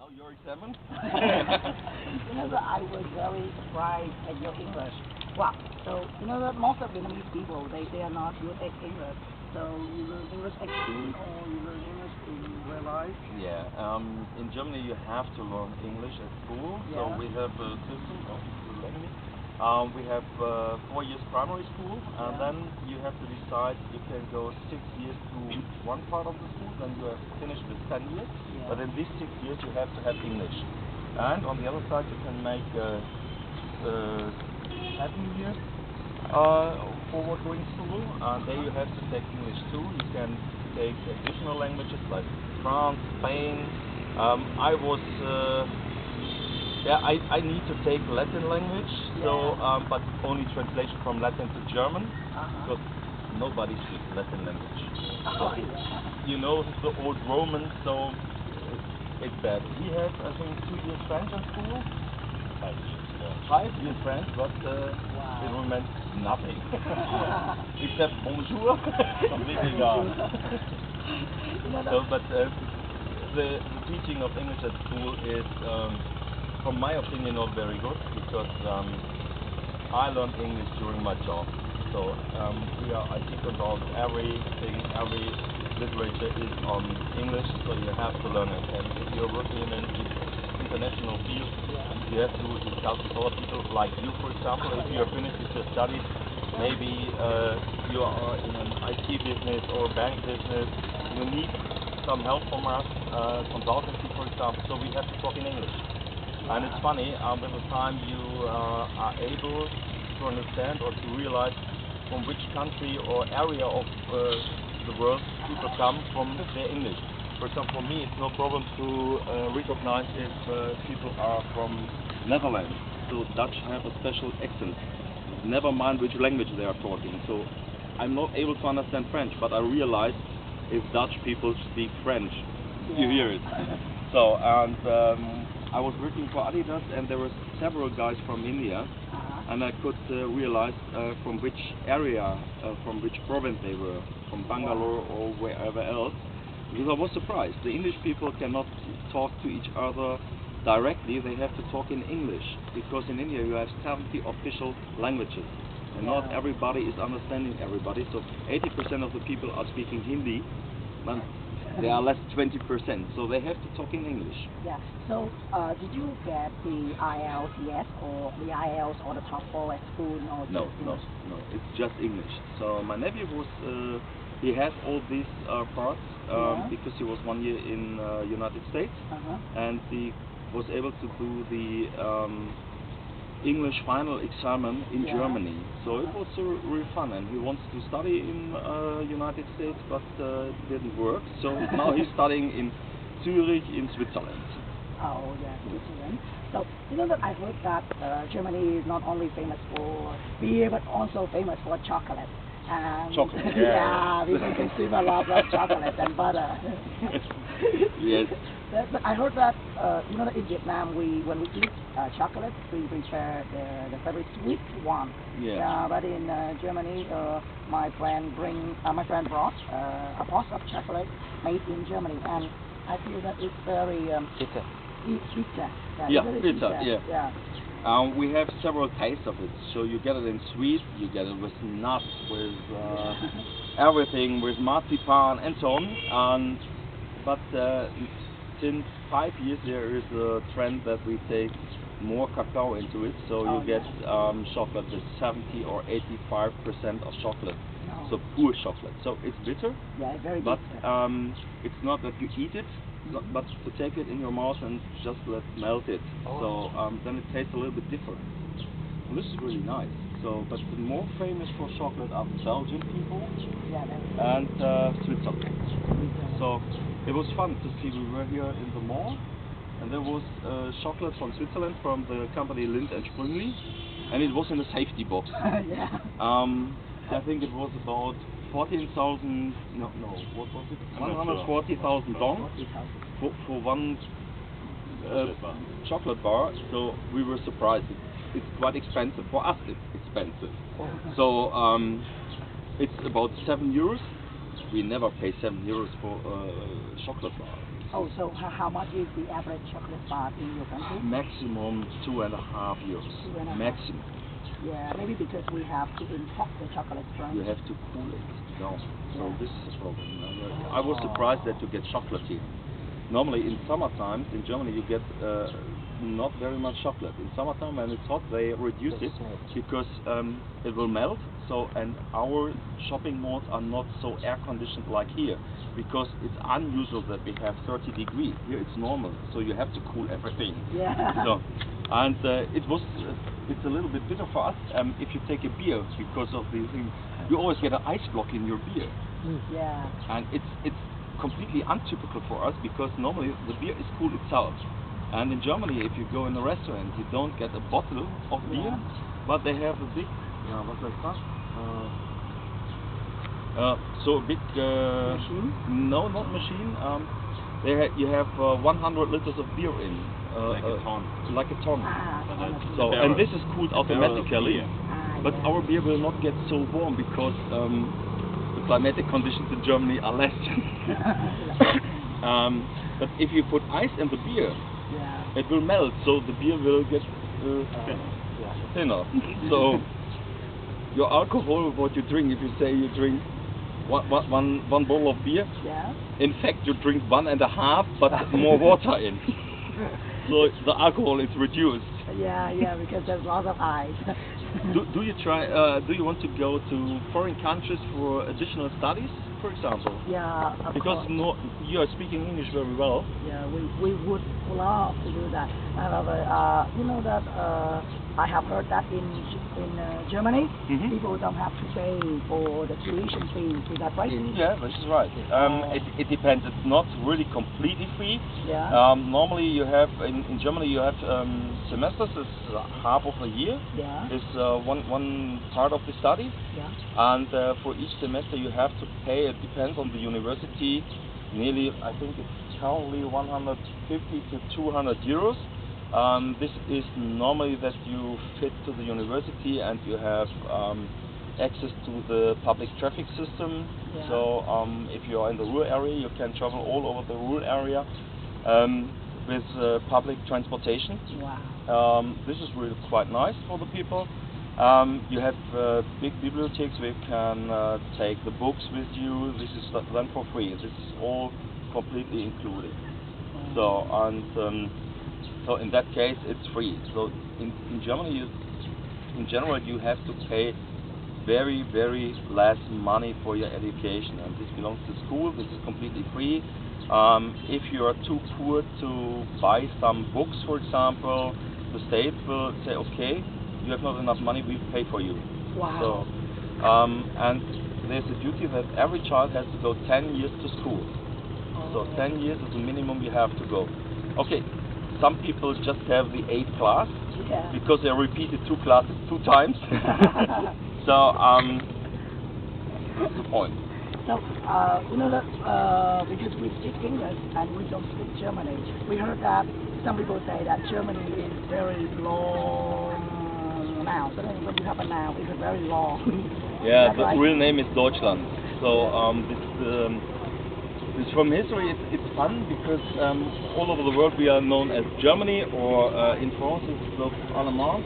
Now your exam. You know that I was very surprised at your English. Wow. So you know that most of Vietnamese people they are not good at English. So you learn English at school or you learn English in real life? Yeah, in Germany you have to learn English at school. Yeah. So we have a system of learning. We have 4 years primary school, and Yeah. then you have to decide. You can go 6 years to one part of the school, then you have finished with 10 years. Yeah. But in these 6 years you have to have English. And on the other side you can make 7 years forward going school, and there you have to take English too. You can take additional languages like France, Spain. I was I need to take Latin language, so but only translation from Latin to German, because nobody speaks Latin language. So, you know the old Romans, so it's bad. We have, I think, 2 years French in school. 5 years. 5 years French, but it will meant nothing. Except bonjour. Completely gone. So, but the teaching of English at school is, from my opinion, not very good, because I learned English during my job. So I teach about everything, every literature is on English, so you have to learn it. And if you're working in an international field, you have to discuss with other people, like you, for example. If you are finished with your studies, maybe you are in an IT business or bank business, you need some help from us, consultancy, for example, so we have to talk in English. And it's funny, with the time you are able to understand or to realize from which country or area of the world people come from their English. For example, for me, it's no problem to recognize if people are from Netherlands. So Dutch have a special accent. Never mind which language they are talking. So I'm not able to understand French, but I realize if Dutch people speak French. You hear it. So, and I was working for Adidas, and there were several guys from India, and I could realize from which area, from which province they were, from Bangalore or wherever else, because I was surprised. The English people cannot talk to each other directly, they have to talk in English, because in India you have 70 official languages, and not everybody is understanding everybody, so 80% of the people are speaking Hindi, and there are less 20%, so they have to talk in English. Yeah. So, did you get the IELTS or the IELTS or the TOEFL at school? No, it's just English. So my nephew was, he has all these parts because he was 1 year in United States, and he was able to do the English final exam in Germany. So it was really fun, and he wants to study in United States, but didn't work. So now he's studying in Zurich in Switzerland. Oh yeah, Switzerland. So you know that I heard that Germany is not only famous for beer, but also famous for chocolate. Chocolate. Yeah, we can consume a lot of chocolate and butter. Yes. But I heard that you know that in Vietnam when we eat chocolate, we prefer the very sweet one. Yeah. But in Germany, my friend brought a box of chocolate made in Germany, and I feel that it's very Bitter. sweeter. Yeah, very bitter. sweeter. Yeah. We have several tastes of it. So you get it in sweet, you get it with nuts, with everything, with marzipan and so on. But since 5 years there is a trend that we take more cacao into it, so you get chocolate with 70 or 85% of chocolate. So pure chocolate. So it's bitter, very but bitter. it's not that you eat it, but to take it in your mouth and just melt it. So then it tastes a little bit different. And this is really nice. So, but the more famous for chocolate are Belgian people and Switzerland. So it was fun to see. We were here in the mall, and there was chocolate from Switzerland from the company Lindt and Sprüngli, and it was in a safety box. I think it was about 14,000. No, what was it? 140,000 dong for one chocolate bar. So we were surprised. It's quite expensive for us. It's expensive. So it's about €7. We never pay €7 for a chocolate bar. Oh, so how much is the average chocolate bar in your country? Maximum 2.5 euros. 2.5. Maximum. Yeah, maybe because we have to import the chocolate from. You have to cool it down. So Yeah. this is a problem. I was surprised that you get chocolate here. Normally in summertime in Germany you get not very much chocolate. In summertime when it's hot they reduce it because it will melt. So and our shopping malls are not so air conditioned like here because it's unusual that we have 30 degrees. Here it's normal, so you have to cool everything. Yeah. So, and it's a little bit bitter for us if you take a beer because of the thing. You always get an ice block in your beer. Yeah. And it's completely untypical for us because normally the beer is cool itself. And in Germany, if you go in a restaurant, you don't get a bottle of beer, but they have a big, what's that? So a big machine? No, not machine. You have 100 liters of beer in. Like a ton. Like a ton. So barrel. and this is cooled automatically. But yeah. our beer will not get so warm because the climatic conditions in Germany are less. But if you put ice in the beer, it will melt, so the beer will get thinner. So your alcohol, what you drink, if you say you drink one bottle of beer, in fact you drink 1.5, but more water in. So the alcohol is reduced. Yeah, because there's lots of ice. Do you try? Do you want to go to foreign countries for additional studies, for example? Yeah, of because course. You are speaking English very well. Yeah, we would love to do that. However, you know that I have heard that in Germany, people don't have to pay for the tuition fee. Is that right? Yeah, this is right. It depends. It's not really completely free. Yeah. Normally, you have in Germany you have semesters. It's half of a year. Yeah. It's one part of the study. Yeah. And for each semester you have to pay. It depends on the university. Nearly, I think it's currently 150 to 200 euros. This is normally that you fit to the university and you have access to the public traffic system. Yeah. So if you are in the rural area, you can travel all over the rural area with public transportation. Wow. This is really quite nice for the people. You have big bibliotheks where you can take the books with you. This is done for free. This is all completely included. So so in that case it's free. So in Germany, in general, you have to pay very, very less money for your education, and this belongs to school. This is completely free. If you are too poor to buy some books, for example, the state will say, okay, you have not enough money, we pay for you. Wow. So, and there's a duty that every child has to go 10 years to school. So 10 years is the minimum you have to go. Okay, some people just have the 8th class because they repeated 2 classes 2 times. So, that's the point. So, you know that because we speak English and we don't speak Germany, we heard that some people say that Germany is very long now. So then what you have a now is very long. Yeah, the right? real name is Deutschland. So this from history it's fun because all over the world we are known as Germany, or in France it's the Allemand.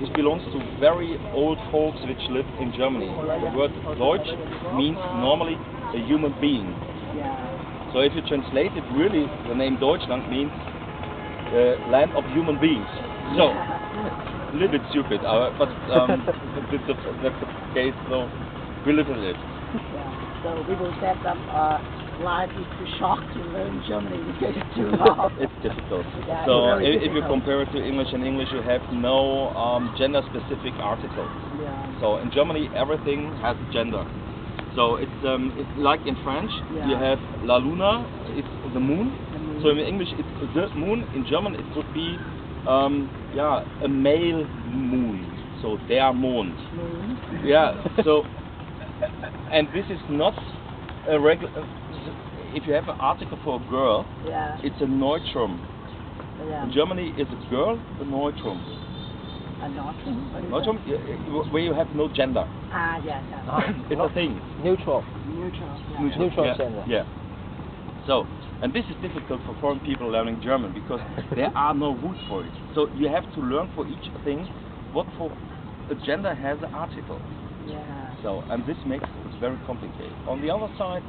This belongs to very old folks which lived in Germany. The word Deutsch means normally a human being. Yeah. So if you translate it, really the name Deutschland means land of human beings. So a little bit stupid, but that's the case. So we live with it. Yeah. So people said that life is too short to learn Germany because it's too long. It's difficult. Yeah, so it's if you compare it to English, in English you have no gender-specific articles. Yeah. So in Germany everything has gender. So it's like in French you have la luna, it's the moon. So in English it's the moon. In German it would be a male moon. So der Mond. Yeah. So and this is not a regular. If you have an article for a girl, it's a Neutrum. Yeah. In Germany, is a girl a Neutrum? A Neutrum? Neutrum, where you have no gender. Yeah. Ah, it's a thing. Neutral. Neutral. Neutral Yeah. gender. Yeah. So, and this is difficult for foreign people learning German because there are no rules for it. So you have to learn for each thing what for a gender has an article. Yeah. So, and this makes it very complicated. On the other side,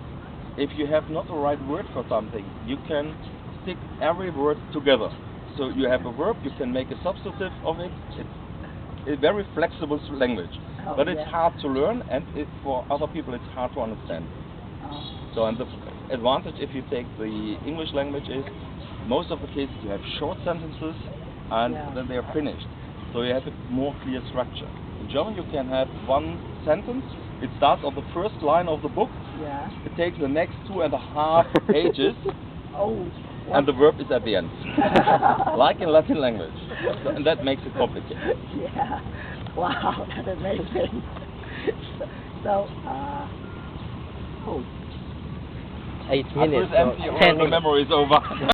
if you have not the right word for something, you can stick every word together. So you have a verb, you can make a substantive of it. It's a very flexible language, but it's hard to learn, and for other people it's hard to understand. So, and the advantage if you take the English language is, most of the cases you have short sentences, and then they are finished. So you have a more clear structure. In German you can have one sentence, it starts on the first line of the book, it takes the next 2.5 pages, and the verb is at the end. Like in Latin language. So, and that makes it complicated. Yeah. Wow, that's amazing. So, 8 minutes. After it's empty, all the memory is over.